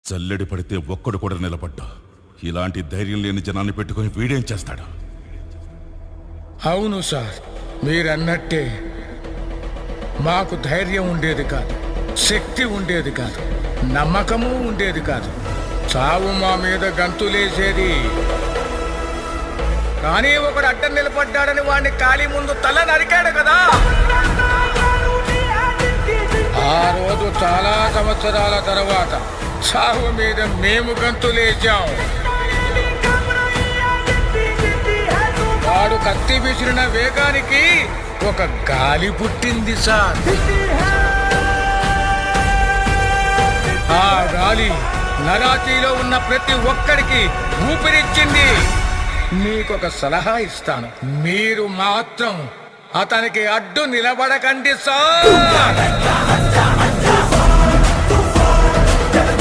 చల్లడి పడితే ఒక్కడు కూడా నిలబడ్డా. ఇలాంటి ధైర్యం లేని జనాన్ని పెట్టుకుని వీడేం చేస్తాడు? అవును సార్, మీరన్నట్టే మాకు ధైర్యం ఉండేది కాదు, శక్తి ఉండేది కాదు, నమ్మకము ఉండేది కాదు. చావు మా మీద గంతులేసేది. కానీ ఒకడు అడ్డం నిలబడ్డాడని వాడిని ఖాళీ ముందు తల నరికాడు కదా. ఆ రోజు చాలా సంవత్సరాల తర్వాత చావు మీద మేము గంతులేసాం. వాడు కత్తి విసిరిన వేగానికి ఒక గాలి పుట్టింది సార్. ఆ గాలి నరాతీలో ఉన్న ప్రతి ఒక్కడికి ఊపిరిచ్చింది. మీకొక సలహా ఇస్తాను, మీరు మాత్రం అతనికి అడ్డు నిలబడకండి సార్.